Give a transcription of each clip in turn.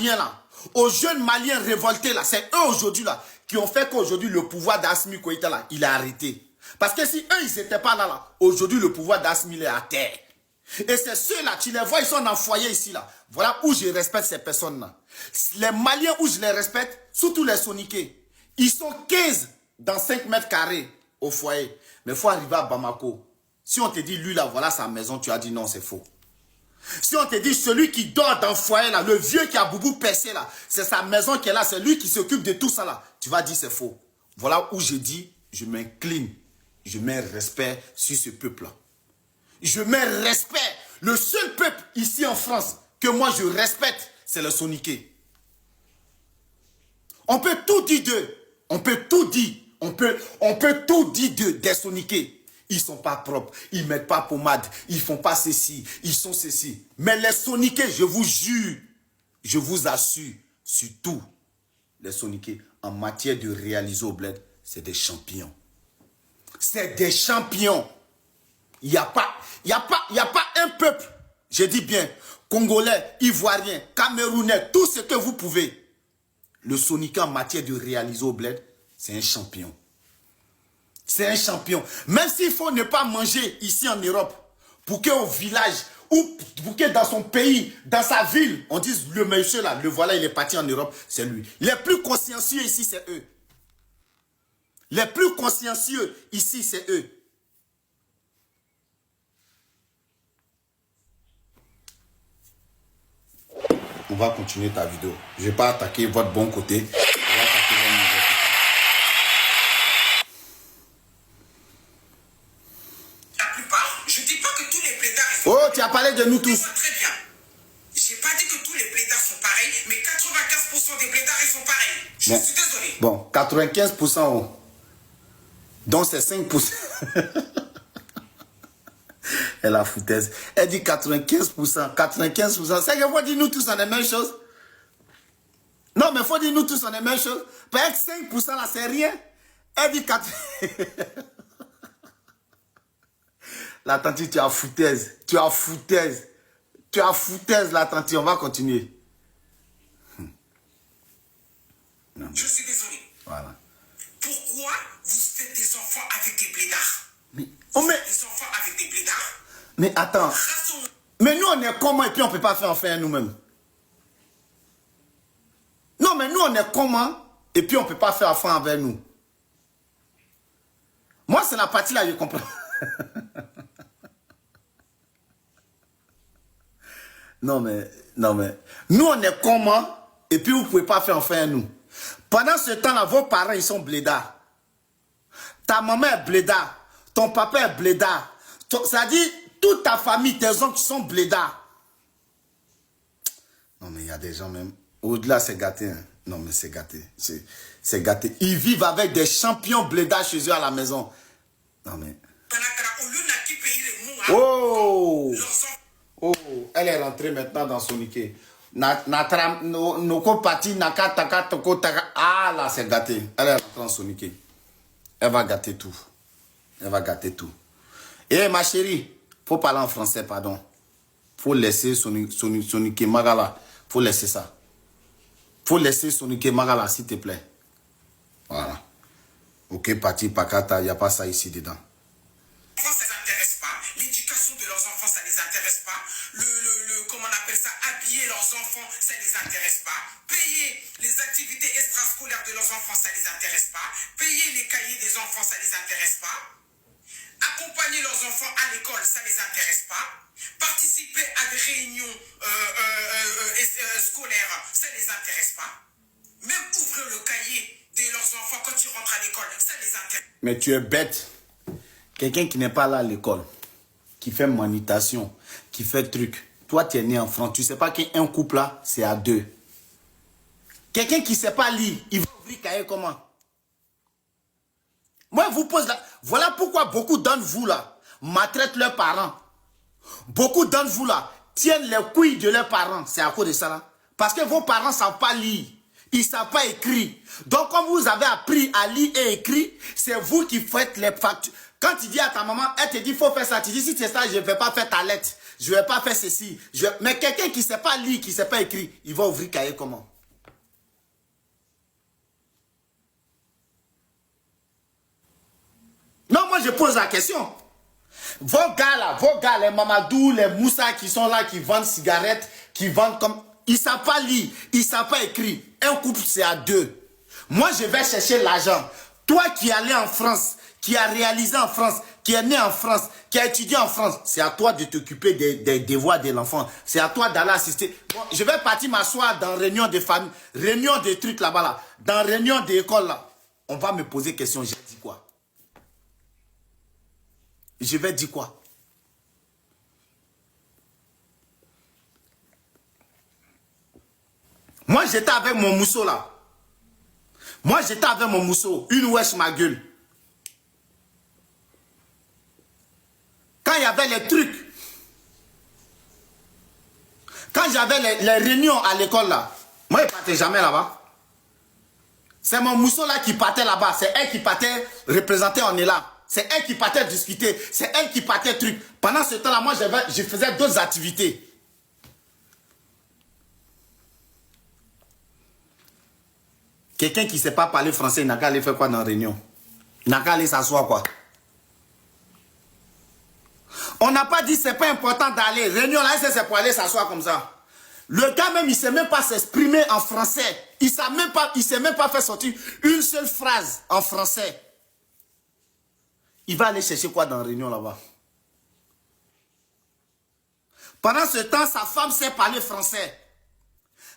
Maliens là, aux jeunes Maliens révoltés là, c'est eux aujourd'hui là, qui ont fait qu'aujourd'hui le pouvoir d'Assimi Goïta là, il est arrêté. Parce que si eux, ils n'étaient pas là, aujourd'hui le pouvoir d'Assimi est à terre. Et c'est ceux-là, tu les vois, ils sont dans le foyer ici là. Voilà où je respecte ces personnes-là. Les Maliens où je les respecte, surtout les Soniqués, ils sont 15 dans 5 mètres carrés au foyer. Mais il faut arriver à Bamako. Si on te dit, lui là, voilà sa maison, tu as dit non, c'est faux. Si on te dit, celui qui dort dans le foyer là, le vieux qui a boubou percé là, c'est sa maison qui est là, c'est lui qui s'occupe de tout ça là, tu vas dire c'est faux. Voilà où je dis, je m'incline, je mets respect sur ce peuple là. Je mets respect. Le seul peuple ici en France que moi je respecte, c'est le Soniqué. On peut tout dire d'eux. On peut tout dire. On peut tout dire d'eux, des Soniqués. Ils ne sont pas propres. Ils ne mettent pas pommade. Ils ne font pas ceci. Ils sont ceci. Mais les Soniqués, je vous jure, je vous assure, surtout les Soniqués, en matière de réaliser au bled, c'est des champions. C'est des champions. Il n'y a pas un peuple, je dis bien, Congolais, Ivoiriens, Camerounais, tout ce que vous pouvez. Le Soniqué en matière de réaliser au bled, c'est un champion. C'est un champion. Même s'il faut ne pas manger ici en Europe, pour qu'au village, ou pour que dans son pays, dans sa ville, on dise le monsieur là, le voilà, il est parti en Europe, c'est lui. Les plus consciencieux ici, c'est eux. Les plus consciencieux ici, c'est eux. On va continuer ta vidéo. Je ne vais pas attaquer votre bon côté. Je vais attaquer votre mauvais côté. La plupart, je ne dis pas que tous les blédards sont Oh, tu as parlé de nous tous. Très bien. Je n'ai pas dit que tous les blédards sont pareils, mais 95% des blédards, ils sont pareils. Je suis désolé. Bon, 95%. Oh. Donc c'est 5%. Elle a foutaise. Elle dit 95%. 95%. C'est qu'il faut dire nous tous on est même chose. Non, mais il faut dire nous tous on est même chose. Parce que 5% là, c'est rien. Elle dit 4%. La tante, tu as foutaise. Tu as foutaise. Tu as foutaise, la tante. On va continuer. Non. Je suis désolé. Voilà. Pourquoi vous faites des enfants avec des blédards? Mais, des enfants avec des blédards? Mais attends. Mais nous, on est comment et puis on ne peut pas faire affaire nous-mêmes? Non, mais nous, on est comment et puis on ne peut pas faire affaire avec nous? Moi, c'est la partie là, je comprends. Non, mais, nous, on est comment et puis vous ne pouvez pas faire affaire nous? Pendant ce temps-là, vos parents, ils sont blédards. Ta maman est blédard. Ton papa est blédard. Ça dit, toute ta famille, tes oncles sont blédards. Non, mais il y a des gens même. Au-delà, c'est gâté. Hein. Non, mais c'est gâté. C'est gâté. Ils vivent avec des champions blédards chez eux à la maison. Non, mais. Oh! Oh! Elle est rentrée maintenant dans Soniqué. Ah là, c'est gâté. Elle est rentrée en Soniqué. Elle va gâter tout. Elle va gâter tout. Eh, ma chérie, faut parler en français, pardon. Faut laisser Soniqué Magala. Faut laisser ça. Faut laisser Soniqué Magala, s'il te plaît. Voilà. Ok, parti, Pakata, il n'y a pas ça ici dedans. Ça ne les intéresse pas. L'éducation de leurs enfants, ça ne les intéresse pas. Comment on appelle ça, habiller leurs enfants, ça ne les intéresse pas. Payer les activités extrascolaires de leurs enfants, ça ne les intéresse pas. Payer les cahiers des enfants, ça ne les intéresse pas. Accompagner leurs enfants à l'école, ça ne les intéresse pas. Participer à des réunions scolaires, ça ne les intéresse pas. Même ouvrir le cahier de leurs enfants quand ils rentrent à l'école, ça les intéresse. Mais tu es bête. Quelqu'un qui n'est pas là à l'école, qui fait manutention, qui fait truc. Toi, tu es né en France. Tu ne sais pas qu'un couple là, c'est à deux. Quelqu'un qui ne sait pas lire, il va ouvrir cahier comment? Moi, je vous pose là. Voilà pourquoi beaucoup d'entre vous là maltraitent leurs parents. Beaucoup d'entre vous là tiennent les couilles de leurs parents. C'est à cause de ça là. Parce que vos parents ne savent pas lire. Ils ne savent pas écrire. Donc, comme vous avez appris à lire et écrire, c'est vous qui faites les factures. Quand tu dis à ta maman, elle te dit, il faut faire ça. Tu dis, si c'est ça, je ne vais pas faire ta lettre. Je ne vais pas faire ceci. Mais quelqu'un qui ne sait pas lire, qui ne sait pas écrire, il va ouvrir cahier comment? Non, moi je pose la question. Vos gars, les Mamadou, les Moussa qui sont là, qui vendent cigarettes, qui vendent comme... Ils ne savent pas lire, ils ne savent pas écrire. Un couple, c'est à deux. Moi, je vais chercher l'argent. Toi qui es allé en France, qui as réalisé en France, qui est né en France, qui a étudié en France, c'est à toi de t'occuper des devoirs de l'enfant. C'est à toi d'aller assister. Bon, je vais partir m'asseoir dans réunion de famille, réunion de trucs là-bas, là. Dans réunion d'école, là. On va me poser question, j'ai dit quoi? Je vais dire quoi? Moi, j'étais avec mon mousseau, là. Moi, j'étais avec mon mousseau. Une wesh ma gueule. Quand il y avait les trucs, quand j'avais les réunions à l'école, là, moi, je ne partais jamais là-bas. C'est mon mousseau, là, qui partait là-bas. C'est elle qui partait représenter, on est là. C'est elle qui partait discuter. C'est elle qui partait truc. Pendant ce temps-là, moi, je faisais d'autres activités. Quelqu'un qui ne sait pas parler français, il n'a qu'à aller faire quoi dans la réunion? Il n'a qu'à aller s'asseoir quoi? On n'a pas dit que ce n'est pas important d'aller. Réunion là, c'est pour aller s'asseoir comme ça. Le gars même, il ne sait même pas s'exprimer en français. Il ne sait même pas faire sortir une seule phrase en français. Il va aller chercher quoi dans la réunion là-bas? Pendant ce temps, sa femme sait parler français.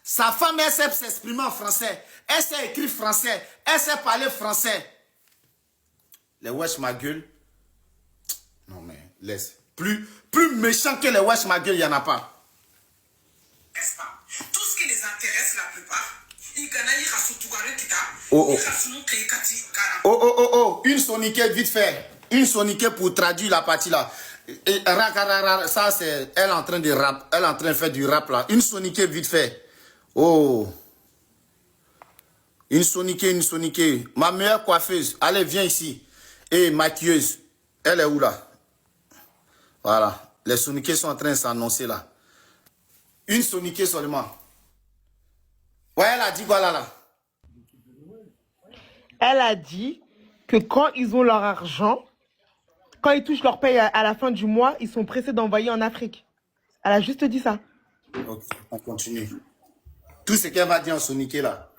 Sa femme, elle sait s'exprimer en français. Elle sait écrire français. Elle sait parler français. Les wesh ma gueule. Non mais, laisse. Plus méchant que les wesh ma gueule, il n'y en a pas. N'est-ce pas? Tout ce qui les intéresse, la plupart, ils gagnent Oh, une soniquette vite fait. Une soniquette pour traduire la partie là. Et, ça c'est, elle est en train de rap. Elle est en train de faire du rap là. Une soniquette vite fait. Oh. Une soniquée. Ma meilleure coiffeuse. Allez, viens ici. Et maquilleuse. Elle est où là? Voilà. Les soniquets sont en train de s'annoncer là. Une soniquée seulement. Ouais, elle a dit quoi là? Elle a dit que quand ils ont leur argent, quand ils touchent leur paye à la fin du mois, ils sont pressés d'envoyer en Afrique. Elle a juste dit ça. Ok, on continue. Tout ce qu'elle va dire en soniqué là.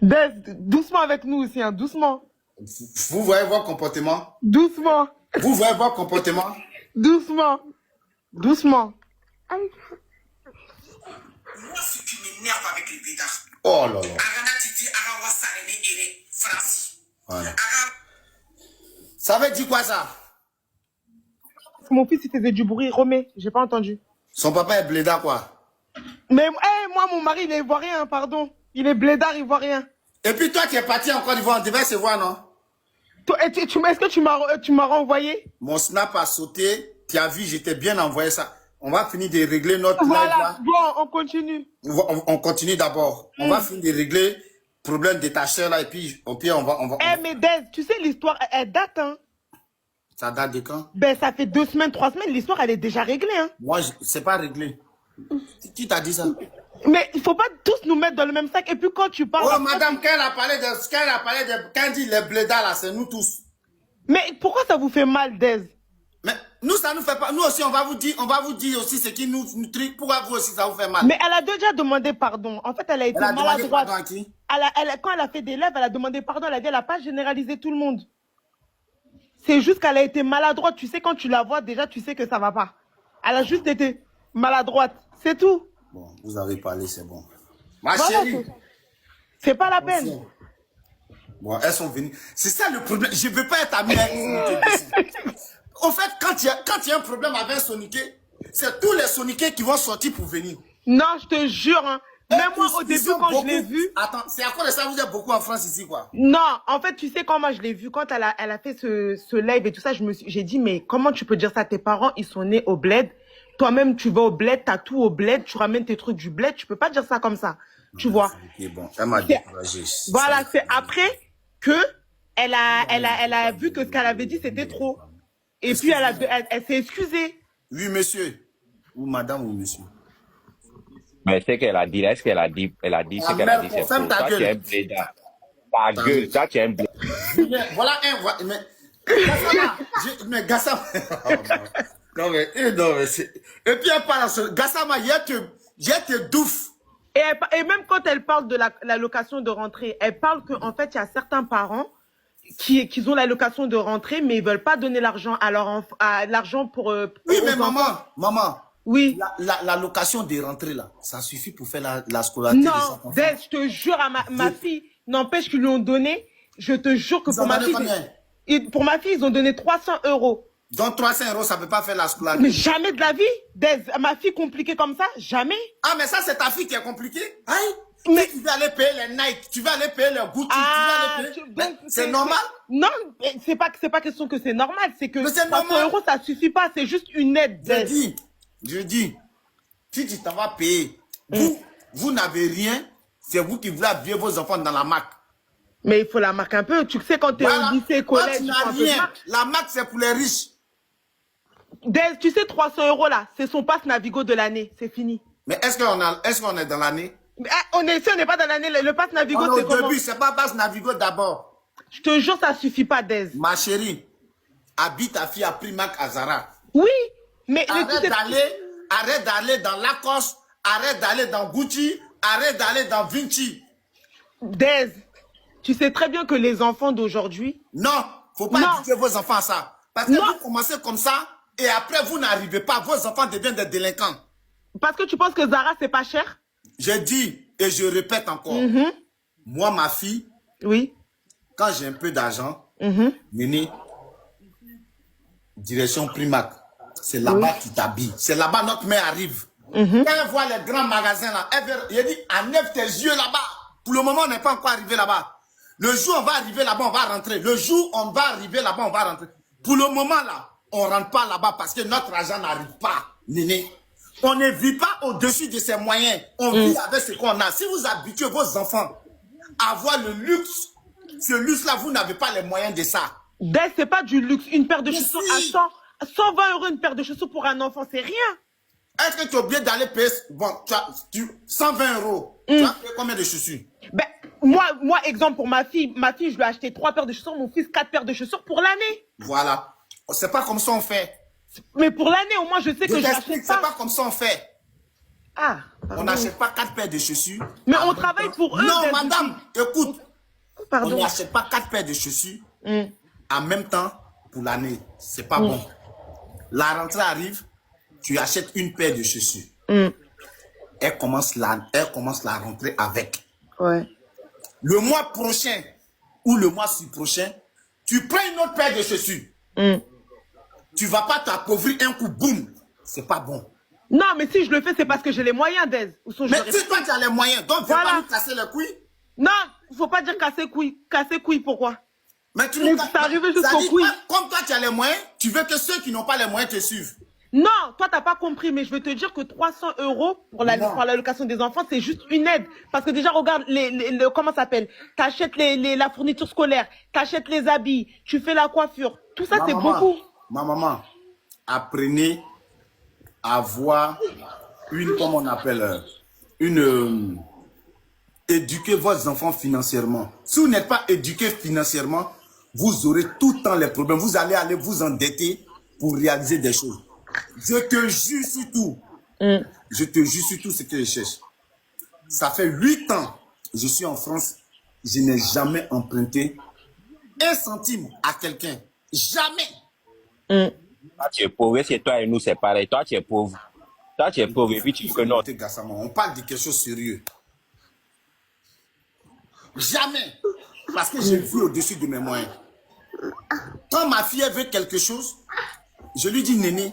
Doucement avec nous aussi, hein, doucement. Vous voyez votre comportement? Doucement. Vous voyez votre comportement? Doucement. Doucement. Moi, ce qui m'énerve avec les blédards. Oh là là. Arana Titi, Arawa Sarene Ere, Francis. Voilà. Ça veut dire quoi ça? Mon fils, il faisait du bruit. Romé, j'ai pas entendu. Son papa est blédard quoi? Mais hey, moi, mon mari, il est ivoirien, hein, pardon. Il est blédard ivoirien. Et puis toi, tu es parti en Côte d'Ivoire, on devait se voir, non? Est-ce que tu m'as renvoyé? Mon snap a sauté. Tu as vu, j'étais bien envoyé ça. On va finir de régler notre live Voilà, là. bon, on continue. On continue d'abord. On va finir de régler le problème de ta soeur là. Et puis, on va. Eh, mais Dez, tu sais, l'histoire, elle date, hein? Ça date de quand? Ben, ça fait 2 semaines, 3 semaines, l'histoire, elle est déjà réglée, hein? Moi, c'est pas réglé. Qui t'a dit ça? Mais il faut pas tous nous mettre dans le même sac. Et puis quand tu parles... Oh, madame, quand elle a parlé quand elle dit les blédards là, c'est nous tous. Mais pourquoi ça vous fait mal, Dez? Mais nous, ça nous fait pas. Nous aussi, on va vous dire aussi ce qui nous truc. Pourquoi vous aussi, ça vous fait mal? Mais elle a déjà demandé pardon. En fait, elle a été maladroite. Demandé pardon à qui? Quand elle a fait des lèvres, elle a demandé pardon. Elle a dit, elle n'a pas généralisé tout le monde. C'est juste qu'elle a été maladroite. Tu sais, quand tu la vois, déjà, tu sais que ça va pas. Elle a juste été maladroite. C'est tout. Bon, vous avez parlé, c'est bon. Ma Voilà, chérie. c'est pas la peine. Bon, elles sont venues. C'est ça le problème. Je ne veux pas être ami avec Soniqué. En fait, quand il y a un problème avec un Soniqué, c'est tous les Soniqués qui vont sortir pour venir. Non, je te jure. Hein. Même moi, au début, quand beaucoup, je l'ai vu... Attends, c'est à cause de ça vous êtes beaucoup en France ici, quoi. Non, en fait, tu sais, quand moi, je l'ai vu, quand elle a fait ce live et tout ça, j'ai dit, mais comment tu peux dire ça? Tes parents, ils sont nés au bled. Toi-même, tu vas au bled, t'as tout au bled, tu ramènes tes trucs du bled. Tu peux pas dire ça comme ça. Tu vois? Bon, elle m'a découragé. Voilà, c'est après que elle a vu que ce qu'elle avait dit, c'était trop. Et puis, elle s'est excusée. Oui, monsieur. Ou madame ou monsieur. Mais c'est qu'elle a dit, là, est-ce qu'elle a dit, Ah ce qu'elle a dit, merde, c'est ferme faux. ta Toi, tu es un gueule. blédard. Ta Ta gueule, gueule. toi, tu es un blédard. Voilà un... Mais... Gassama, mais Gassama... Oh, non, mais c'est... Et puis elle parle à ce... Gassama, hier te douffe. Et même quand elle parle de l'allocation de rentrée, elle parle qu'en fait, il y a certains parents qui ont l'allocation de rentrée, mais ils veulent pas donner l'argent l'argent pour Oui, mais aux enfants. maman, Oui. la location des rentrées, là, ça suffit pour faire la scolarité des Non, enfants. Des, je te jure, à ma fille, n'empêche qu'ils lui ont donné, je te jure que Ils pour ont ma donné fille, combien? pour ma fille, ils ont donné 300 €. Donc 300 €, ça ne peut pas faire la scolarité. Mais jamais de la vie, Des, ma fille compliquée comme ça, jamais. Ah, mais ça, c'est ta fille qui est compliquée? Aïe! Mais- Tu vas aller payer les Nike, tu vas aller payer les Gucci, tu vas aller payer... donc, C'est normal? Non, c'est pas question que c'est normal, c'est que Mais c'est 300 normal. €, ça suffit pas, c'est juste une aide. Je dis, si tu t'en vas payer, vous n'avez rien, c'est vous qui voulez habiller vos enfants dans la marque. Mais il faut la marque un peu. Tu sais, quand tu es Voilà. au lycée, Toi, collège, tu il n'as faut un peu de rien. marque. La marque, c'est pour les riches. Tu sais, 300 € là, c'est son passe Navigo de l'année, c'est fini. Mais est-ce qu'on est dans l'année? Mais, on est pas dans l'année, le passe Navigo, On est c'est au comment? début, c'est pas base Navigo d'abord. Je te jure, ça suffit pas, Des. Ma chérie, habille ta fille à Primark à Zara. Oui, mais le truc, Arrête d'aller dans Lacoste, arrête d'aller dans Gucci, arrête d'aller dans Vinci. Des, tu sais très bien que les enfants d'aujourd'hui, Non, faut pas Non. habituer vos enfants à ça. Parce que Non. vous commencez comme ça et après vous n'arrivez pas, vos enfants deviennent des délinquants. parce que tu penses que Zara, c'est pas cher? Je dis et je répète encore, moi, ma fille, Oui. quand j'ai un peu d'argent, Néné, direction Primark, c'est là-bas qui t'habille. C'est là-bas notre mère arrive. Quand elle voit les grands magasins là, elle dit, enlève tes yeux là-bas. Pour le moment, on n'est pas encore arrivé là-bas. Le jour où on va arriver là-bas, on va rentrer. Le jour où on va arriver là-bas, on va rentrer. Pour le moment là, on rentre pas là-bas parce que notre argent n'arrive pas, Néné. On ne vit pas au-dessus de ses moyens. On vit avec ce qu'on a. Si vous habituez vos enfants à avoir le luxe, ce luxe-là, vous n'avez pas les moyens de ça. Des, c'est pas du luxe. Une paire de Mais chaussures si. à 120 € une paire de chaussures pour un enfant, c'est rien. Est-ce que tu es obligé d'aller payer 120 €? Tu as payé combien de chaussures? Ben, moi, exemple pour ma fille, je lui ai acheté 3 paires de chaussures, mon fils 4 paires de chaussures pour l'année. Voilà. C'est pas comme ça on fait. Mais pour l'année, au moins, je sais que je t'explique, l'achète c'est pas. pas comme ça on fait. Ah, On pardon. n'achète pas 4 paires de chaussures. Mais en on même travaille temps. pour eux, Non, des madame, écoute. On Pardon. n'achète pas 4 paires de chaussures en même temps pour l'année. C'est pas bon. La rentrée arrive, tu achètes une paire de chaussures. Elle commence la rentrée avec. Ouais. Le mois prochain ou le mois prochain, tu prends une autre paire de chaussures. Tu vas pas t'appauvrir un coup, boum. C'est pas bon. Non, mais si je le fais, c'est parce que j'ai les moyens, Des. Mais si toi tu as les moyens, donc viens Voilà. pas nous casser les couilles. Non, faut pas dire casser couilles. Casser couilles, pourquoi? Mais tu Mais nous c'est arrivé jusqu'au ça dit, couille. comme toi tu as les moyens, tu veux que ceux qui n'ont pas les moyens te suivent. Non, toi, t'as pas compris, mais je veux te dire que 300 € pour l'allocation des enfants, c'est juste une aide. Parce que déjà, regarde, comment ça s'appelle? T'achètes la fourniture scolaire, t'achètes les habits, tu fais la coiffure. Tout ça, c'est beaucoup. Ma maman, apprenez à avoir comment on appelle, éduquer vos enfants financièrement. Si vous n'êtes pas éduqué financièrement, vous aurez tout le temps les problèmes. Vous allez vous endetter pour réaliser des choses. Je te jure sur tout. Je te jure sur tout ce que je cherche. Ça fait 8 ans, je suis en France. Je n'ai jamais emprunté 1 centime à quelqu'un. Jamais. Toi, tu es pauvre, c'est toi et nous, c'est pareil. Toi, tu es pauvre. Toi, tu es pauvre et puis tu connais. On parle de quelque chose de sérieux. Jamais. Parce que j'ai vu au-dessus de mes moyens. Quand ma fille veut quelque chose, je lui dis, Néné,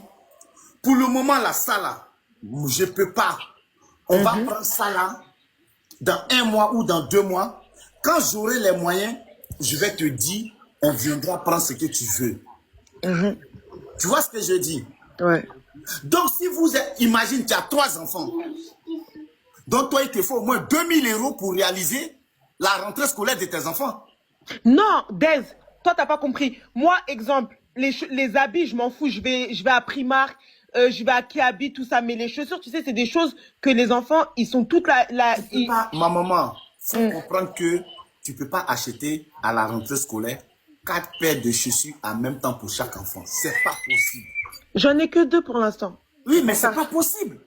pour le moment, là, ça là, je ne peux pas. On va prendre ça là, dans 1 mois ou dans 2 mois. Quand j'aurai les moyens, je vais te dire, on viendra prendre ce que tu veux. Tu vois ce que je dis? Ouais. Donc, si vous êtes, imagine, tu as 3 enfants. Donc, toi, il te faut au moins 2000 € pour réaliser la rentrée scolaire de tes enfants. Non, Des, toi, t'as pas compris. Moi, exemple, les habits, je m'en fous. Je vais à Primark. je vais à Kiabi, tout ça. Mais les chaussures, tu sais, c'est des choses que les enfants, ils sont toutes Ma maman, faut comprendre que tu peux pas acheter à la rentrée scolaire 4 paires de chaussures en même temps pour chaque enfant. C'est pas possible. J'en ai que 2 pour l'instant. Oui, mais c'est pas possible.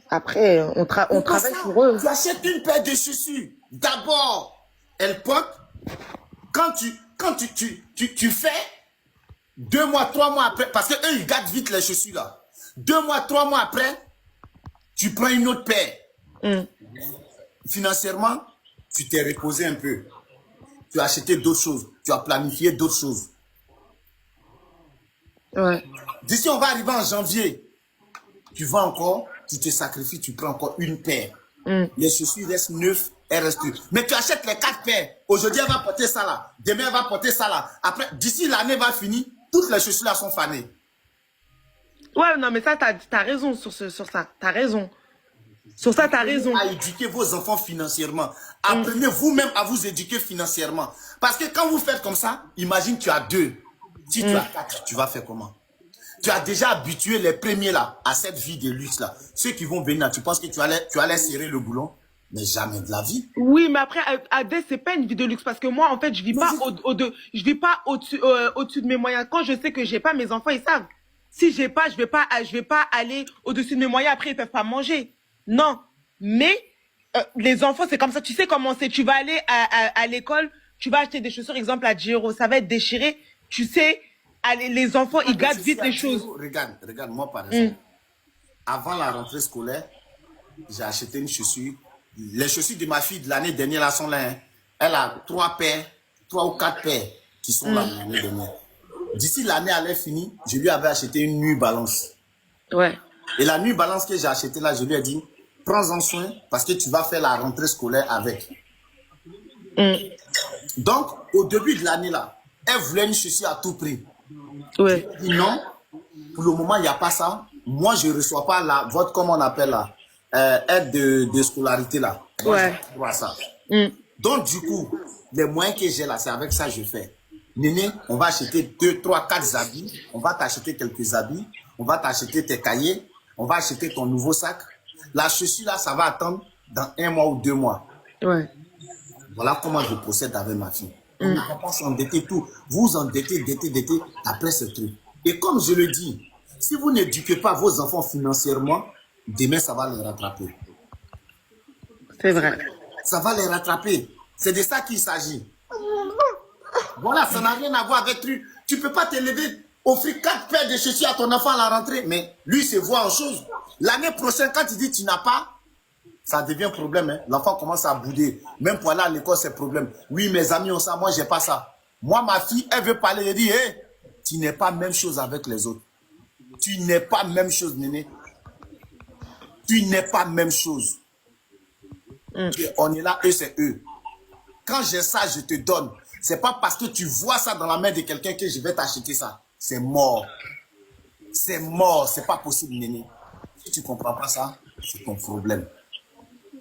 Après, on travaille pour eux. Tu achètes une paire de chaussures. D'abord, elle porte. Quand tu fais 2 mois, 3 mois après, parce qu'eux, ils gardent vite les chaussures là. 2 mois, 3 mois après, tu prends une autre paire. Financièrement, tu t'es reposé un peu. Tu as acheté d'autres choses. Tu as planifié d'autres choses. Ouais. D'ici, on va arriver en janvier. Tu vas encore, tu te sacrifies, tu prends encore une paire. Les chaussures restent neuves, elles restent neuves. Mais tu achètes les 4 paires. Aujourd'hui, elle va porter ça là. Demain, elle va porter ça là. Après, d'ici l'année va finir, toutes les chaussures là sont fanées. Ouais, non, mais ça, t'as raison sur ça. T'as raison. Sur ça, t'as raison. À éduquer vos enfants financièrement. Apprenez vous-même à vous éduquer financièrement. Parce que quand vous faites comme ça, imagine tu as 2. Si tu as 4, tu vas faire comment? Tu as déjà habitué les premiers là à cette vie de luxe là. Ceux qui vont venir là, tu penses que tu allais serrer le boulon? Mais jamais de la vie. Oui, mais après, Adès, c'est pas une vie de luxe parce que moi, en fait, je vis pas je vis pas au-dessus de mes moyens. Quand je sais que j'ai pas, mes enfants, ils savent. Si j'ai pas, je vais pas aller au-dessus de mes moyens. Après, ils peuvent pas manger. Non. Mais, les enfants, c'est comme ça. Tu sais comment c'est. Tu vas aller à l'école, tu vas acheter des chaussures, exemple, à 10 €. Ça va être déchiré. Tu sais, les enfants, ils gardent vite les choses. Regarde, moi, par exemple. Avant la rentrée scolaire, j'ai acheté une chaussure. Les chaussures de ma fille de l'année dernière là sont là. Hein. Elle a 3 ou 4 paires qui sont là l'année dernière. D'ici l'année elle est finie, je lui avais acheté une New Balance. Ouais. Et la New Balance que j'ai achetée là, je lui ai dit, prends-en soin parce que tu vas faire la rentrée scolaire avec. Donc, au début de l'année là, elle voulait une chaussure à tout prix. Ouais. Je lui ai dit non, pour le moment il n'y a pas ça. Moi je ne reçois pas votre, comment on appelle là, aide de scolarité là. Moi, Ouais. je vois ça. Donc du coup, les moyens que j'ai là, c'est avec ça que je fais. Néné, on va acheter 2, 3, 4 habits. On va t'acheter quelques habits. On va t'acheter tes cahiers. On va acheter ton nouveau sac. La chaussure là, ça va attendre dans 1 mois ou 2 mois. Ouais. Voilà comment je procède avec ma fille. On ne peut pas s'endetter tout. Vous endettez, après ce truc. Et comme je le dis, si vous n'éduquez pas vos enfants financièrement, demain, ça va les rattraper. C'est vrai. Ça va les rattraper. C'est de ça qu'il s'agit. Voilà, ça n'a rien à voir avec lui. Tu ne peux pas te lever, offrir 4 paires de chaussures à ton enfant à la rentrée. Mais lui, se voit en chose. L'année prochaine, quand il dit tu n'as pas, ça devient problème. Hein. L'enfant commence à bouder. Même pour aller à l'école, c'est problème. Oui, mes amis ont ça, moi, j'ai pas ça. Moi, ma fille, elle veut parler. Elle dit, hé, tu n'es pas même chose avec les autres. Tu n'es pas même chose, Néné. Tu n'es pas même chose. On est là, eux, c'est eux. Quand j'ai ça, je te donne. C'est pas parce que tu vois ça dans la main de quelqu'un que je vais t'acheter ça. C'est mort. C'est mort. C'est pas possible, Néné. Si tu comprends pas ça, c'est ton problème.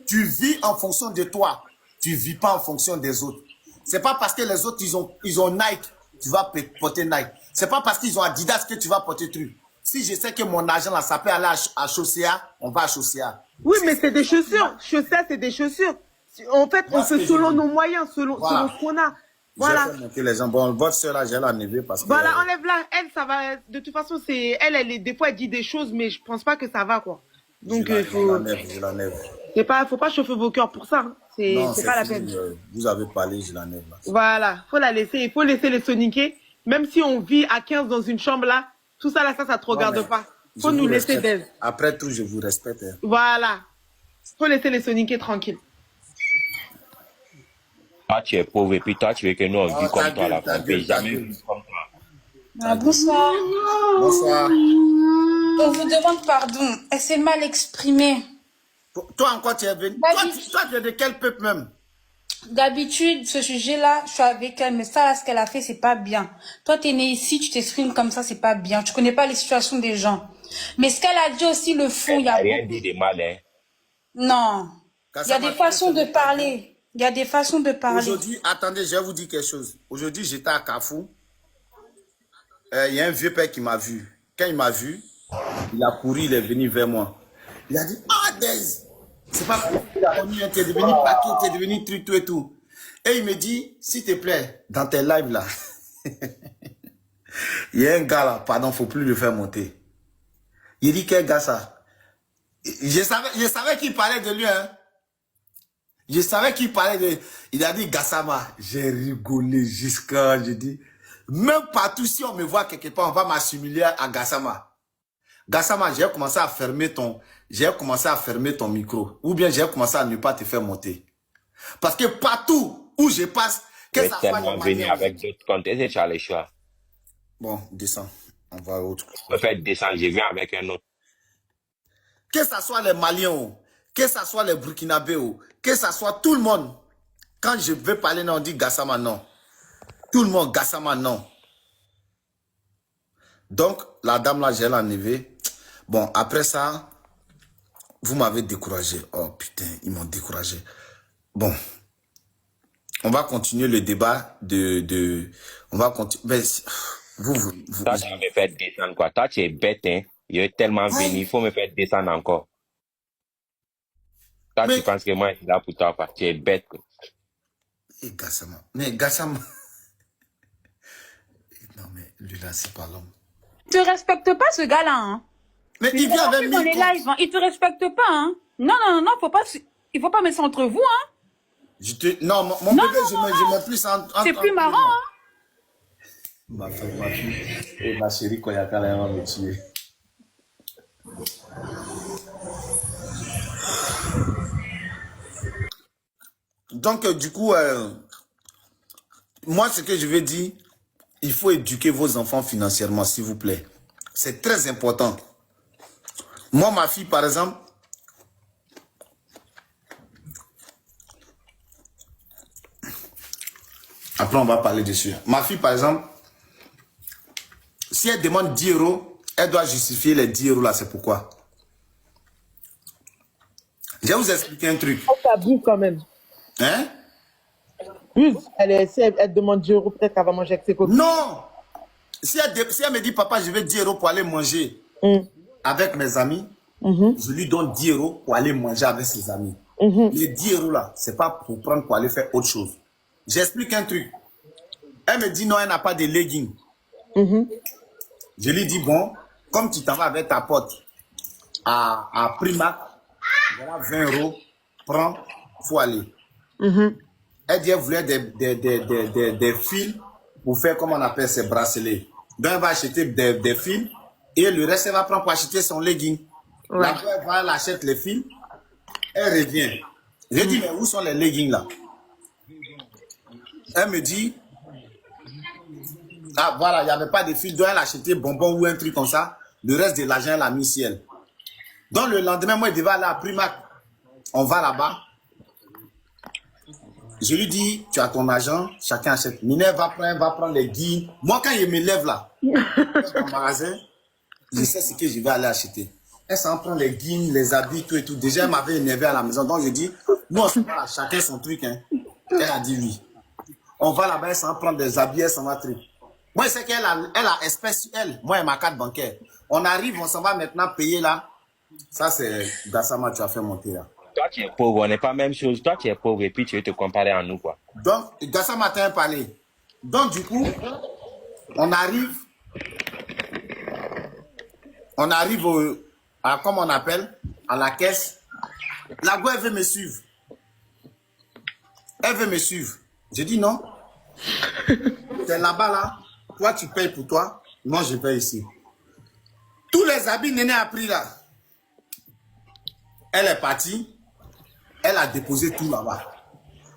Tu vis en fonction de toi. Tu vis pas en fonction des autres. C'est pas parce que les autres, ils ont Nike, tu vas porter Nike. C'est pas parce qu'ils ont Adidas que tu vas porter truc. Si je sais que mon argent là, ça peut aller à Chaussea, on va à Chaussea. Oui, mais c'est des chaussures. Chaussures, c'est des chaussures. En fait, on fait selon nos moyens, selon ce qu'on a. Voilà. Je vais monter les gens. Bon, votre soeur là, j'ai la neveu parce que... Voilà, enlève-la. Elle, ça va. De toute façon, c'est elle, des fois, elle dit des choses, mais je pense pas que ça va, quoi. Donc, il faut... Je l'enlève. Faut pas chauffer vos cœurs pour ça. Hein. C'est pas la peine. Vous avez parlé, je l'enlève là. Voilà. Faut la laisser. Il faut laisser les soniquer. Même si on vit à 15 dans une chambre là, tout ça là, ça te regarde pas. Faut nous laisser d'aise. Après tout, je vous respecte. Hein. Voilà. Faut laisser les soniquer tranquilles. Toi, tu es pauvre et puis toi, tu veux que nous, on vit comme toi, là. On ne peut jamais vivre comme toi. Ah, bonsoir. Bonsoir. On vous demande pardon. Elle s'est mal exprimée. Toi encore, tu es venu. Toi, tu es de quel peuple même? D'habitude, ce sujet-là, je suis avec elle, mais ça, là, ce qu'elle a fait, c'est pas bien. Toi, t'es né ici, tu t'exprimes comme ça, c'est pas bien. Tu connais pas les situations des gens. Mais ce qu'elle a dit aussi, le fond, il y a rien dit de mal, hein. Non. Il y a des façons de parler. Il y a des façons de parler. Aujourd'hui, attendez, je vais vous dire quelque chose. Aujourd'hui, j'étais à Carrefour. Il y a un vieux père qui m'a vu. quand il m'a vu, il a couru, il est venu vers moi. Il a dit, ah, Dez, c'est pas pour tu es devenu paquet, tu es devenu truc, tout et tout. Et il me dit, s'il te plaît, dans tes lives là, il y a un gars là, pardon, faut plus le faire monter. Il dit, quel gars ça? Je savais qu'il parlait de lui, hein. Je savais qu'il parlait de... Il a dit Gassama. J'ai rigolé jusqu'à... Je dis, même partout, si on me voit quelque part, on va m'assimiler à Gassama. Gassama, j'ai commencé à fermer ton micro. Ou bien j'ai commencé à ne pas te faire monter. Parce que partout où je passe, que ça soit... tellement venu avec d'autres comptes. Est-ce que tu as le choix? Bon, descends. On va à autre. Je peux faire descendre, je viens avec un autre. Que ce soit les Maliens, que ce soit les Burkinabés, que ce soit tout le monde. Quand je veux parler, non, on dit Gassama, non. Tout le monde, Gassama, non. Donc, la dame là, j'ai l'enlevé. Bon, après ça, vous m'avez découragé. Oh putain, ils m'ont découragé. Bon, on va continuer le débat on va continuer. Toi, tu vas me faire descendre quoi? Toi, tu es bête, hein? Il est tellement venu, il faut me faire descendre encore. Toi, tu penses que moi, je suis là pour toi, quoi. Tu es bête, quoi. Et Gassama. Mais Gassama. Non, mais lui là, c'est pas l'homme. Tu respectes pas ce gars-là, hein? Mais il vient avec dans les lives, hein. Il te respecte pas, hein? Non, il faut pas mettre ça entre vous, hein? Non, mon bébé, je mets plus en... C'est plus marrant, hein? Ma fille, et ma chérie Koyaka, elle va me tuer. Donc, du coup, moi, ce que je veux dire, il faut éduquer vos enfants financièrement, s'il vous plaît. C'est très important. Moi, ma fille, par exemple, après, on va parler dessus. Ma fille, par exemple, si elle demande 10 €, elle doit justifier les 10 € là. C'est pourquoi. Je vais vous expliquer un truc. Ça abuse quand même. Hein? Si elle demande 10 € peut-être qu'elle va manger avec ses copines. Non! Si elle me dit, papa, je veux 10 € pour aller manger avec mes amis, je lui donne 10 € pour aller manger avec ses amis. Les 10 € là, c'est pas pour prendre pour aller faire autre chose. J'explique un truc. Elle me dit non, elle n'a pas de leggings. Je lui dis, bon, comme tu t'en vas avec ta pote à Primark, voilà 20 €, prends, faut aller. Elle dit, elle voulait des fils pour faire, comment on appelle ces bracelets. Donc, elle va acheter des fils et le reste, elle va prendre pour acheter son legging. Ouais. Là, elle va, elle achète les fils, elle revient. Je dis, mais où sont les leggings là? Elle me dit, ah voilà, il n'y avait pas de fils, donc elle a acheté bonbons ou un truc comme ça. Le reste de l'argent, elle a mis ciel. Donc le lendemain, moi, je devais aller à Primark. On va là-bas. Je lui dis, tu as ton argent, chacun achète. Minerve va prendre les guides. Moi, quand je me lève là, dans le magasin, je sais ce que je vais aller acheter. Elle s'en prend les guides, les habits, tout et tout. Déjà, elle m'avait énervé à la maison. Donc je dis, nous, on se prend chacun son truc. Hein. Elle a dit oui. On va là-bas, elle s'en prend des habits, elle s'en va truc. Moi, je sais qu'elle a espèce sur elle. Moi et ma carte bancaire. On arrive, on s'en va maintenant payer là. Ça, c'est Gassama, tu as fait monter là. Toi, tu es pauvre, on n'est pas même chose. Toi, tu es pauvre et puis tu veux te comparer à nous, quoi. Donc, Gassama t'a parlé. Donc, du coup, on arrive à, comment on appelle, à la caisse. La go, elle veut me suivre. Elle veut me suivre. Je dis non. C'est là-bas, là. Toi, tu payes pour toi. Moi, je paye ici. Tous les habits, Néné a pris là. Elle est partie. Elle a déposé tout là-bas.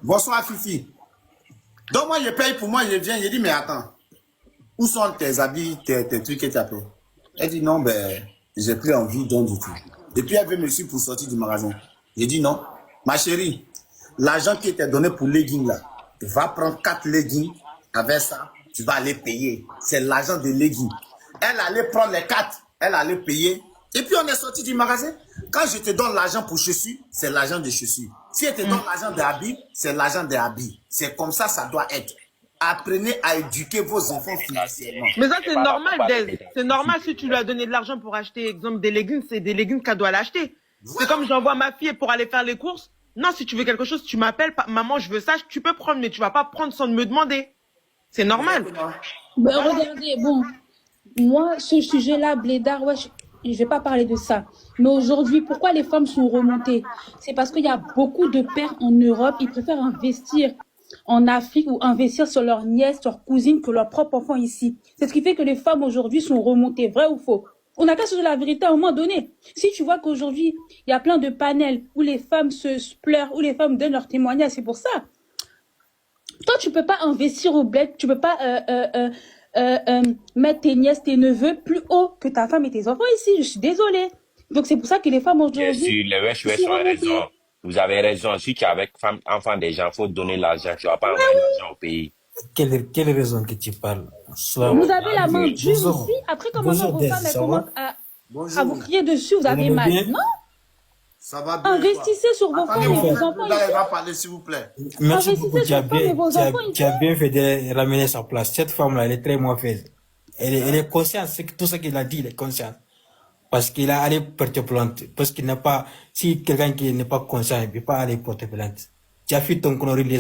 Bonsoir, Fifi. Donc, moi, je paye pour moi, je viens. Je dis, mais attends. Où sont tes habits, tes trucs que tu as pris? Elle dit, non, ben, j'ai plus envie d'un du tout. Et puis, elle veut me suivre pour sortir du magasin. J'ai dit, non. Ma chérie, l'argent qui était donné pour leggings là, va prendre 4 leggings. Avec ça, tu vas aller payer. C'est l'argent des leggings. Elle allait prendre les 4. Elle allait payer. Et puis, on est sorti du magasin. Quand je te donne l'argent pour chaussures, c'est l'argent des chaussures. Si elle te donne l'argent des habits, c'est l'argent des habits. C'est comme ça, ça doit être. Apprenez à éduquer vos enfants financièrement. Mais ça, c'est normal, Des. C'est normal si tu lui as donné de l'argent pour acheter, exemple, des légumes, c'est des légumes qu'elle doit l'acheter. C'est comme j'envoie ma fille pour aller faire les courses. Non, si tu veux quelque chose, tu m'appelles, maman, je veux ça, tu peux prendre, mais tu vas pas prendre sans me demander. C'est normal. Ben, regardez, bon, moi, ce sujet-là, Blédard, ouais, je vais pas parler de ça. Mais aujourd'hui, pourquoi les femmes sont remontées? C'est parce qu'il y a beaucoup de pères en Europe, ils préfèrent investir en Afrique ou investir sur leurs nièces, leurs cousines que leurs propres enfants ici. C'est ce qui fait que les femmes aujourd'hui sont remontées, vrai ou faux? On n'a qu'à se dire la vérité à un moment donné. Si tu vois qu'aujourd'hui, il y a plein de panels où les femmes se pleurent, où les femmes donnent leurs témoignages, c'est pour ça. Toi, tu peux pas investir au bled, tu peux pas mettre tes nièces, tes neveux plus haut que ta femme et tes enfants ici. Je suis désolée. Donc, c'est pour ça que les femmes aujourd'hui... Bien sûr, les wesh ont raison. Vous avez raison. Si tu es avec femme, enfant des gens, il faut donner l'argent. Tu ne vas pas envoyer l'argent au pays. Quelle raison que tu parles? Vous avez la main dure ici. Après, comment vos femmes commencent à vous crier dessus, vous avez mal. Non? Ça va bien. Investissez sur vos femmes et vos enfants ici. Elle va parler, s'il vous plaît. Merci beaucoup. Tu as bien fait de ramener sa place. Cette femme-là, elle est très mauvaise. Elle est consciente. Tout ce qu'il a dit, elle est consciente. Parce qu'il a allé porter plainte. Parce qu'il n'a pas, si quelqu'un qui n'est pas conscient, il ne peut pas aller porter plainte. Tu as fait ton connerie, des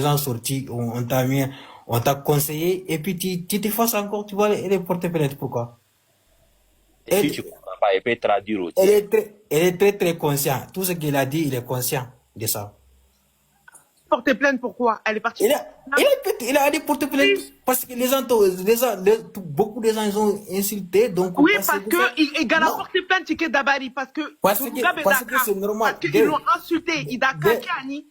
gens sortis, on t'a mis, on t'a conseillé, et puis tu te fasses encore, tu vas aller porter plainte. Pourquoi? Si tu ne comprends pas, elle peut traduire aussi. Elle est très consciente. Tout ce qu'il a dit, il est conscient de ça. Porter plainte, pourquoi? Elle est partie. Il a allé porter plainte parce que beaucoup de gens ils ont insulté. Donc oui, parce que il a porté plainte, Tike Dabari, parce que c'est normal. Parce qu'ils l'ont insulté, il a caqué Annie.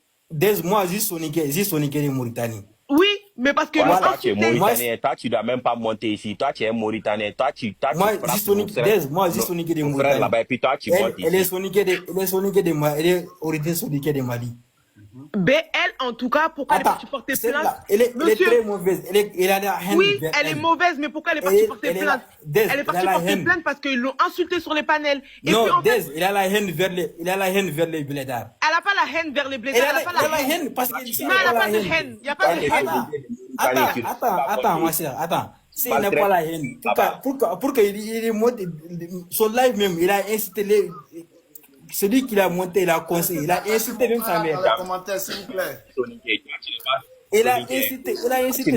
Moi, j'ai soniqué de Mauritanie. Oui, mais parce que toi, tu es Mauritanien, toi, tu ne dois même pas monter ici. Toi, tu es Mauritanien, toi, moi, j'ai soniqué de Mauritanie. Là-bas, et puis toi, tu montes ici. Elle est soniquée de Mali. Elle est originaire soniquée de Mali. Mais elle, en tout cas, pourquoi elle est partie porter plainte? Elle est très mauvaise. Elle a la haine. Oui, elle est mauvaise, mais pourquoi elle est partie porter plainte? Elle est partie porter plainte parce qu'ils l'ont insultée sur les panels. Non, elle a la haine vers les blédards. Elle n'a pas la haine vers les blédards. Elle n'a pas la haine parce que... Non, elle n'a pas de haine. Il n'y a pas de haine. Attends, ma soeur, attends. Si il n'a pas la haine, pour qu'il monte son live même, il a incité celui qui l'a monté, il a conseillé, il a incité même sa mère. Commentaire, s'il vous plaît. Il a incité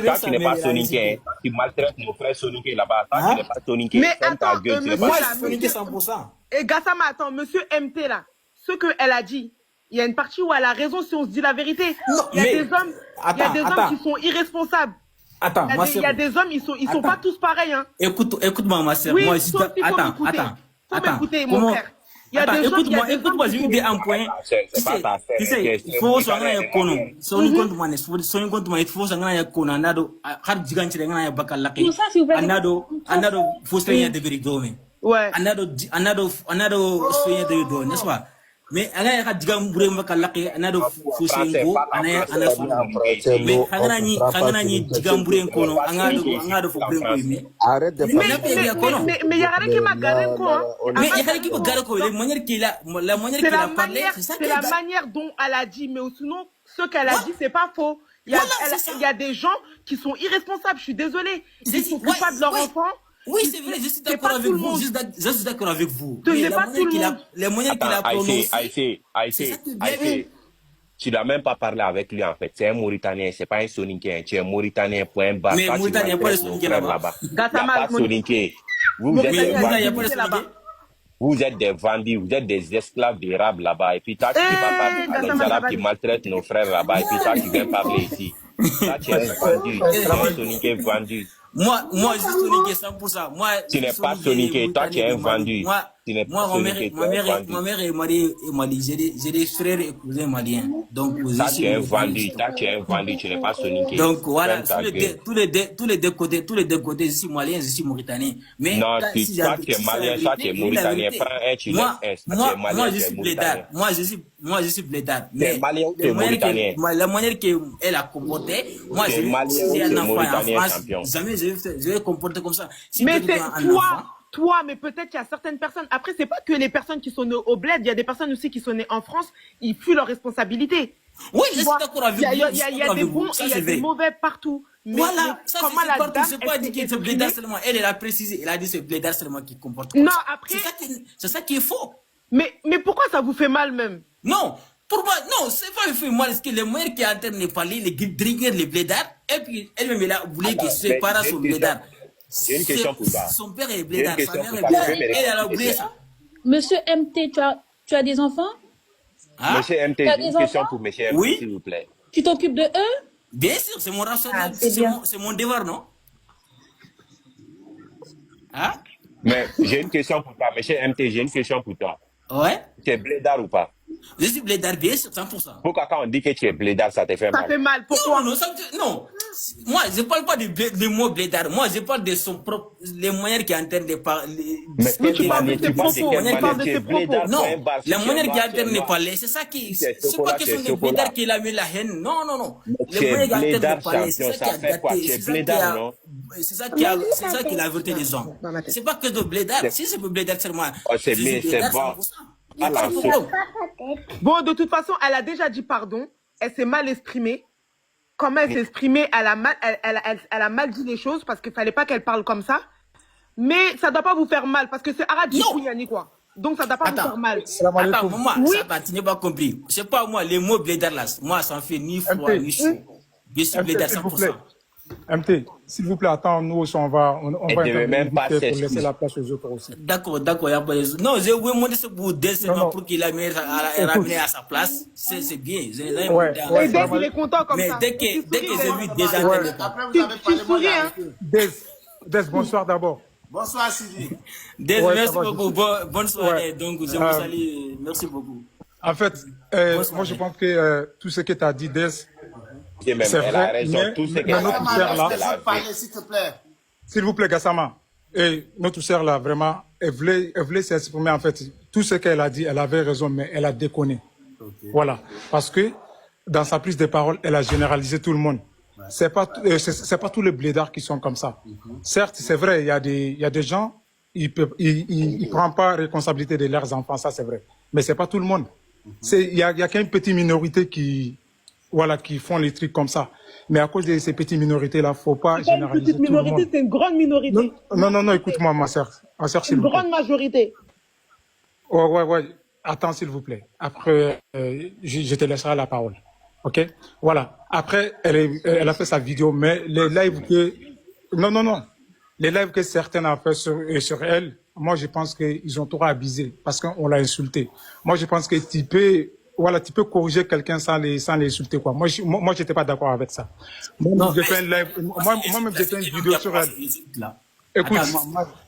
même sa mère. Tu n'es pas soniqué, tu maltraites nos frères soniqués là-bas. Tu n'es pas soniqué. Mais attends, moi je suis soniqué 100%. Et Gassama, attends, monsieur MT là, ce qu'elle a dit, il y a une partie où elle a raison si on se dit la vérité. Il y a des hommes qui sont irresponsables. Attends, moi il y a des hommes, ils sont pas tous pareils. Hein. Écoute-moi, ma soeur. Oui, moi, attends, m'écouter, mon frère. Écoute-moi, je vais dire un point. Tu sais, il faut s'engager à Kono. Son compte mané, son compte mané, il faut s'engager à Kono. Anado, har giganti renga ya bakalaki. Anado, faut se faire des vérités. Ouais. Anado, soigner de dos, n'est-ce pas? Mais ana ya digam bure bakalaki, anado faut se faire mais hangana ni digam bure kono, angado faut bure ko. Arrête de mais il y a rien qui m'a garé quoi. Mais il y a rien qui m'a garé quoi. La manière qu'il a parlé, c'est la manière dont elle a dit, mais sinon, ce qu'elle a dit, c'est pas faux. Il y a des gens qui sont irresponsables, je suis désolée. Ils sont coupables de leur enfant. Oui, c'est vrai, je suis d'accord avec vous. Je suis d'accord avec vous. Mais la manière qu'il a prononcé. Aïssé, tu n'as même pas parlé avec lui en fait. C'est un Mauritanien, c'est pas un Soninké. Tu es Mauritanien, point barre. Mais Mauritanien, il n'y a pas de Soninké là-bas. Il n'y a pas de Soninké. Vous êtes des vendus, vous êtes des esclaves d'Arabes là-bas. Et puis toi, tu vas parler à des Arabes qui maltraitent nos frères là-bas. Et puis toi, tu viens parler ici. Toi, tu es vendu. Tu es un Soninké vendu. Moi, je suis soniqué 100%. Moi, tu n'es pas soniqué, toi, tu es un vendu. Moi, ma mère est mariée au Mali. J'ai des frères et cousins maliens. Donc, ça, tu es un vendu. Toi, tu es un vendu, tu n'es pas soniqué. Donc, voilà, tous les deux côtés, je suis malien, je suis mauritanien. Mais, non, toi, tu es malien, toi, tu es mauritanien. Prends un, tu laisses un. Moi, je suis blédard. Moi, je suis blédard. Mais malien, tu es mauritanien. La manière qu'elle a comporté, moi, c'est un enfant en France. Jamais je vais comporter comme ça. Mais toi, mais peut-être qu'il y a certaines personnes. Après, c'est pas que les personnes qui sont nées au bled. Il y a des personnes aussi qui sont nées en France. Ils fuient leurs responsabilités. Oui, Tu je suis vois, d'accord avec il y a, vous. il y a, il y a des bons et il y a des mauvais partout. Mais Voilà, ça comment c'est la partout. dame, C'est elle pas s'est dit que c'est exprimée. blédard seulement. Elle a précisé. Elle a dit c'est blédard seulement qui comporte comme Non, ça. après. C'est ça qui est faux. Mais pourquoi ça vous fait mal même? Non, pour moi, non, c'est pas le fait mal. Parce que les moyens qui est en train de parler, les drinker, les blédards, et puis elle-même, elle a voulu que ses parents soient blédards. J'ai une question pour toi. Son père est blédard, sa mère est pour toi. blédard. Elle a oublié ça. Monsieur MT, tu as des enfants? Hein? Monsieur MT, T'as j'ai une des question enfants? pour Monsieur MT, Oui. s'il vous plaît. Tu t'occupes de eux? Bien sûr, c'est mon rationnel, Ah, c'est bien. c'est mon devoir, non? Hein? Mais j'ai une question pour toi. Monsieur MT, j'ai une question pour toi. Ouais. Tu es blédard ou pas? Je suis blédard, bien sûr, 100%. Pourquoi quand on dit que tu es blédard, ça te fait Ça mal? fait mal. Pourquoi? Non, non. Moi, je ne parle pas de mots blédard. Moi, je parle de son propre, les moyens qui est en train de parler. Mais Mais tu quelle parles de manière tes tu parles propos, quelle tu parles manière de tu es tes propos. blédard Non, pour un bar, la si manière tu es qui est en noir, train tu es de noir. parler, c'est ça qui. C'est C'est pas chocolat, question c'est de chocolat. blédard qui a mis la haine. Non, non, non. Tu Les es moyens qui est en train blédard de parler, c'est champion, ça qui a ça fait quoi? gâté. Tu es C'est ça qui blédard, a. non? C'est ça qui a averti les gens. C'est pas que de blédard. Si c'est pour blédard seulement. Oh, c'est je suis bien, c'est blédard bon. 100%. Il n'y a pas de Alors, problème. Bon, de toute façon, elle a déjà dit pardon. Elle s'est mal exprimée. Comment elle s'est exprimée, elle a mal dit les choses parce qu'il fallait pas qu'elle parle comme ça. Mais ça doit pas vous faire mal parce que c'est Arabi Non. Kouyani, quoi. Donc ça doit pas vous faire mal. Attends, maman, Oui. tu n'as pas compris. C'est pas moi, les mots blédard là. Moi, ça en fait ni froid, ni chaud. Je suis blédard s'il vous plaît. 100%. MT, s'il vous plaît, attends, nous aussi, on va Elle devait même pas pour s'excuser. laisser la place aux autres aussi. D'accord, il n'y a pas de... Non, j'ai voulu monter ce bout seulement pour qu'il a ramené à sa place. C'est bien. Ouais. Et Dez, il est content comme Mais ça. dès que j'ai vu des gens Ouais. de l'époque. Après, vous Tu avez parlé, moi, souris, j'ai hein. arrêté. Des, bonsoir d'abord. Bonsoir, Sylvie. Des, Ouais, merci ça va, beaucoup. Bonne soirée. Ouais. Donc, je vous salue. Merci beaucoup. En fait, moi, je pense que tout ce que tu as dit, Des, Et même, c'est elle a vrai, raison. mais- Tout ce mais qu'elle a notre dit, sœur, là, c'est la Laisse-le parler, vie. s'il te plaît. s'il vous plaît, Gassama, et notre sœur là, vraiment, elle voulait s'exprimer en fait. Tout ce qu'elle a dit, elle avait raison, mais elle a déconné. Voilà. Parce que dans sa prise de parole, elle a généralisé tout le monde. C'est pas tous les blédards qui sont comme ça. Certes, c'est vrai, il y a des gens, ils prennent pas responsabilité de leurs enfants, ça c'est vrai. Mais c'est pas tout le monde. Il y a qu'une petite minorité qui font les trucs comme ça. Mais à cause de ces petites minorités-là, faut pas C'est pas une généraliser petite tout le monde. minorité, c'est une grande minorité. Non, écoute-moi, ma sœur. Ma sœur, s'il Une vous plaît. grande majorité. Ouais. Attends, s'il vous plaît. Après, je te laisserai la parole. OK? Voilà. Après, elle a fait sa vidéo, mais les lives que... Non. Les lives que certains ont fait sur elle, moi, je pense qu'ils ont trop abusé parce qu'on l'a insulté. Moi, je pense que tu peux corriger quelqu'un sans l'insulter, quoi. Moi, j'étais pas d'accord avec ça. Moi, j'ai fait un live, moi-même, j'ai fait une vidéo sur elle. Écoute.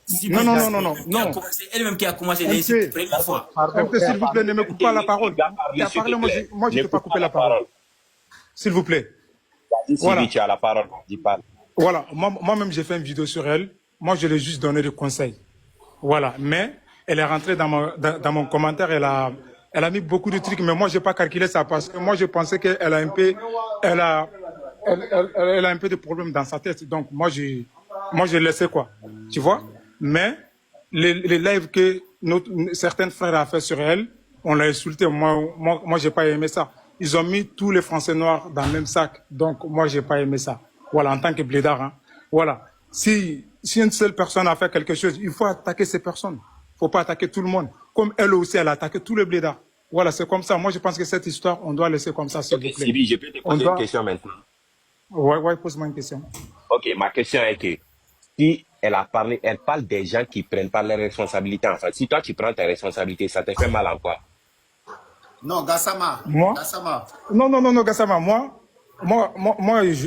Non. C'est elle-même qui a commencé l'insulte la première fois. MT, s'il vous plaît, ne me coupe pas la parole. Tu as parlé, moi, je ne peux pas couper la parole. S'il vous plaît. Voilà. Tu as la parole, dis pas. Voilà, moi-même, j'ai fait une vidéo sur elle. Moi, je lui ai juste donné des conseils. Voilà, mais elle est rentrée dans mon commentaire, elle a mis beaucoup de trucs, mais moi, je n'ai pas calculé ça parce que moi, je pensais qu'elle a un peu, elle a un peu de problèmes dans sa tête. Donc, moi, je laissais quoi, tu vois. Mais les lives que certains frères ont fait sur elle, on l'a insulté. Moi, j'ai pas aimé ça. Ils ont mis tous les Français noirs dans le même sac. Donc, moi, j'ai pas aimé ça. Voilà, en tant que blédard, hein. Voilà. Si une seule personne a fait quelque chose, il faut attaquer ces personnes. Il faut pas attaquer tout le monde. Comme elle aussi, elle a attaqué tous les blédards. Voilà, c'est comme ça. Moi, je pense que cette histoire, on doit laisser comme ça, s'il vous plaît. Sylvie, je peux te poser une question maintenant. Ouais, pose-moi une question. Ok, ma question est que si elle parle des gens qui prennent pas leurs responsabilités. En fait, si toi tu prends tes responsabilités, ça te fait mal en quoi? Non, Gassama. Moi? Gassama. Non, Gassama, moi,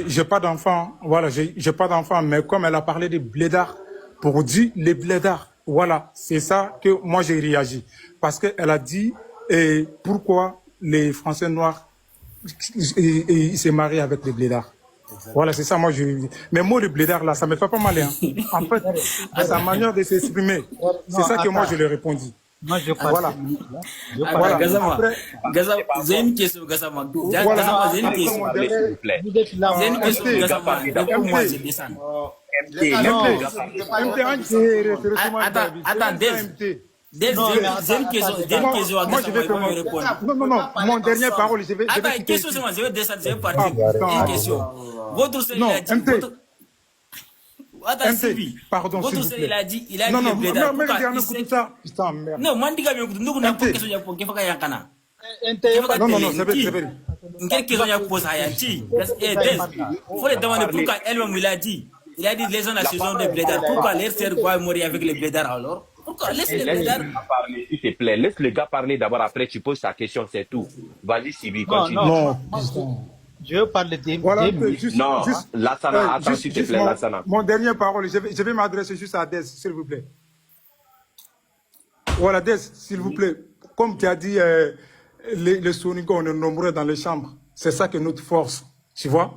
j'ai pas d'enfant. Voilà, j'ai pas d'enfant. Mais comme elle a parlé des blédards, pour dire les blédards, voilà, c'est ça que moi j'ai réagi. Parce qu'elle a dit, pourquoi les Français noirs, ils se marient avec les blédards. Voilà, c'est ça, moi je... Mais moi, le blédard là, ça me fait pas mal. Hein. En fait, sa manière de s'exprimer, c'est ça que moi je lui ai répondu. Moi, je crois. Voilà. Voilà. Gassama, Après, j'ai une question, Gassama. Voilà. Gassama, j'ai une question. S'il vous plaît. J'ai une question, MT. Gassama. Donc, moi, je descends. Les gars, non, MT, c'est pas MT, vrai. MT, Attends, Dave. MT. C'est une question à moi, je vais répondre. Non, mon dernière parole, je vais Attends, une question, c'est moi, je vais partir. Une question. Votre sœur, il a dit... Attends, Sibi. Pardon, votre sœur, il a dit le bled. Non, mandiga bien, nous n'avons pas question pour qu'il faut qu'il y ait un canard. Non, c'est vrai. Quelle question il y a posé à Yanti? Il faut les demander pourquoi elle-même il a dit. Il a dit les gens à la saison de blédards. Pourquoi les sœurs doivent mourir avec les blédards alors? Pourquoi? Laisse les blédards parler, s'il te plaît. Laisse le gars parler d'abord, après tu poses ta question, c'est tout. Vas-y, Sibi, continue. Non. Je veux parler des... Voilà, non, Lassana, attends, s'il te plaît, Lassana. Mon dernière parole, je vais m'adresser juste à Des, s'il vous plaît. Voilà, Des, s'il vous plaît. Comme tu as dit, les Soninko, on est nombreux dans les chambres. C'est ça que notre force, tu vois.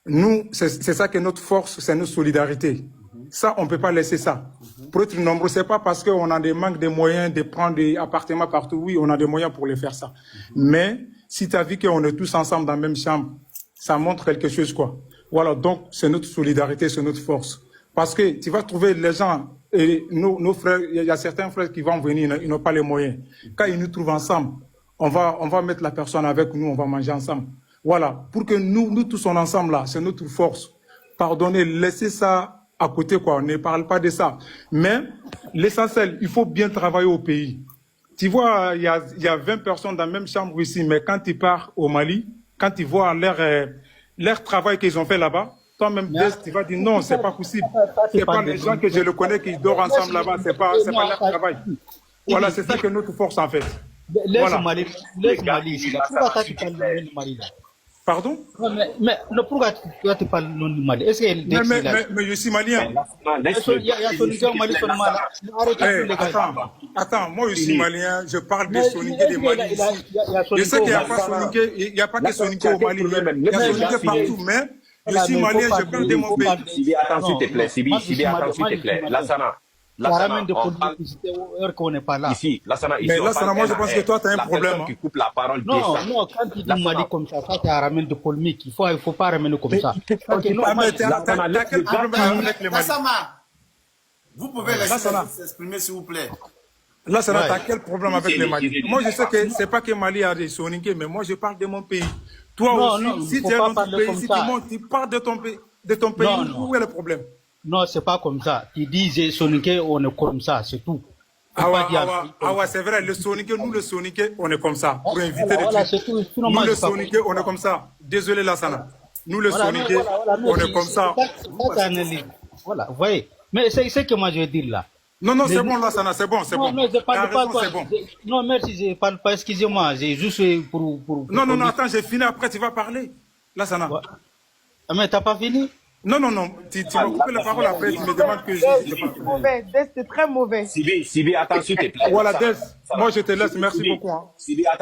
Nous, c'est ça que notre force, c'est notre solidarité. Ça, on ne peut pas laisser ça. Pour être nombreux, ce n'est pas parce qu'on a des manques de moyens de prendre des appartements partout. Oui, on a des moyens pour les faire ça. Mais si tu as vu qu'on est tous ensemble dans la même chambre, ça montre quelque chose, quoi. Voilà, donc c'est notre solidarité, c'est notre force. Parce que tu vas trouver les gens, et nos frères, il y a certains frères qui vont venir, ils n'ont pas les moyens. Quand ils nous trouvent ensemble, on va mettre la personne avec nous, on va manger ensemble. Voilà, pour que nous tous on ensemble là, c'est notre force. Pardonnez, laissez ça à côté, quoi. On ne parle pas de ça. Mais l'essentiel, il faut bien travailler au pays. Tu vois, il y a 20 personnes dans la même chambre ici, mais quand tu pars au Mali, quand tu vois leur travail qu'ils ont fait là-bas, toi-même, tu vas dire non, c'est pas possible. C'est pas les gens que je le connais qui dorment ensemble là-bas, c'est pas leur travail. Voilà, c'est ça que notre force en fait. Laisse Mali ici. Pourquoi tu parles du Mali là? Pardon? Mais pourquoi tu parles du Mali? Est-ce que mais je suis malien. Il y a Soninké au Mali seulement là. Attends, moi je suis malien, je parle des Soninké des Mali ici. Je sais qu'il n'y a pas Soninké, il n'y a pas que Soninké au Mali, il y a Soninké partout, mais je suis malien, je parle de mon pays. Sibi, attends s'il te plaît, Sibi, attends s'il te plaît. Lassana, ici, Lassana, ici. Mais Lassana, moi je pense que toi tu as un problème. Qui coupe la parole. Non, quand tu dis Mali comme ça, ça ramène de polémique. Il faut pas ramener comme ça. Ok, non, mais t'as quel problème avec les Mali? Lassana, vous pouvez laisser s'exprimer s'il vous plaît. Lassana, t'as quel problème avec les Mali? Moi je sais que c'est pas que Mali a des Soninké, mais moi je parle de mon pays. Toi aussi, si tu es dans ton pays, si tu parles de ton pays, où est le problème? Non, c'est pas comme ça. Tu dis Soninké, on est comme ça, c'est tout. Ah ouais, c'est vrai, le Soninké, nous le Soninké, on est comme ça. Pour inviter des trucs. Nous le Soninké, on est comme ça. Désolé Lassana. Nous le Soninké, on est comme ça. Voilà, vous voyez. Mais c'est ce que moi je veux dire là. Non, c'est bon Lassana, c'est bon. Non, je parle pas quoi. Non, merci, je parle pas, excusez-moi, j'ai juste pour... Non, attends, j'ai fini, après tu vas parler. Lassana. Mais t'as pas fini? Non, tu m'as coupé la parole après, tu me demandes que je... C'est mauvais, c'est très mauvais. Sibi, attends s'il te plaît. Voilà, Des, moi je te laisse, merci beaucoup. Sibi, attends.